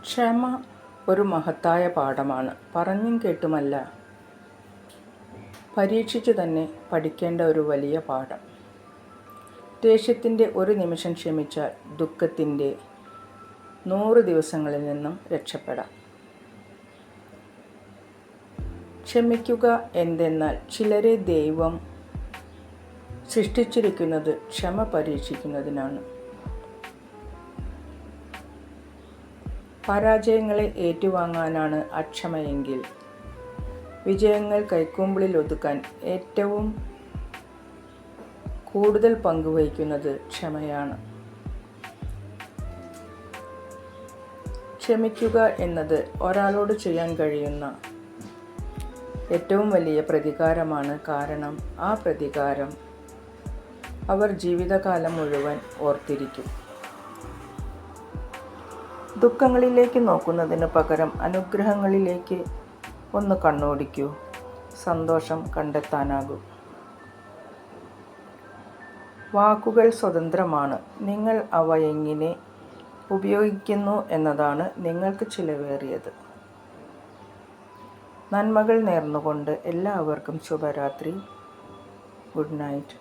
ക്ഷമ ഒരു മഹത്തായ പാഠമാണ്. പറഞ്ഞും കേട്ടുമല്ല, പരീക്ഷിച്ചു തന്നെ പഠിക്കേണ്ട ഒരു വലിയ പാഠം. ദേഷ്യത്തിൻ്റെ ഒരു നിമിഷം ക്ഷമിച്ചാൽ ദുഃഖത്തിൻ്റെ 100 ദിവസങ്ങളിൽ നിന്നും രക്ഷപ്പെടാം. ക്ഷമിക്കുക എന്തെന്നാൽ ചിലരെ ദൈവം സൃഷ്ടിച്ചിരിക്കുന്നത് ക്ഷമ പരീക്ഷിക്കുന്നതിനാണ്. പരാജയങ്ങളെ ഏറ്റുവാങ്ങാനാണ് അക്ഷമയെങ്കിൽ വിജയങ്ങൾ കൈക്കുമ്പിളിൽ ഒതുക്കാൻ ഏറ്റവും കൂടുതൽ പങ്കുവഹിക്കുന്നത് ക്ഷമയാണ്. ക്ഷമിക്കുക എന്നത് ഒരാളോട് ചെയ്യാൻ കഴിയുന്ന ഏറ്റവും വലിയ പ്രതികാരമാണ്. കാരണം ആ പ്രതികാരം അവർ ജീവിതകാലം മുഴുവൻ ഓർത്തിരിക്കും. ദുഃഖങ്ങളിലേക്ക് നോക്കുന്നതിന് പകരം അനുഗ്രഹങ്ങളിലേക്ക് ഒന്ന് കണ്ണോടിക്കൂ. സന്തോഷം കണ്ടെത്താനാകും. വാക്കുകൾ സ്വതന്ത്രമാണ്. നിങ്ങൾ അവ എങ്ങനെ ഉപയോഗിക്കുന്നു എന്നതാണ് നിങ്ങൾക്ക് ചിലവേറിയത്. നന്മകൾ നേർന്നുകൊണ്ട് എല്ലാവർക്കും ശുഭരാത്രി. Good night.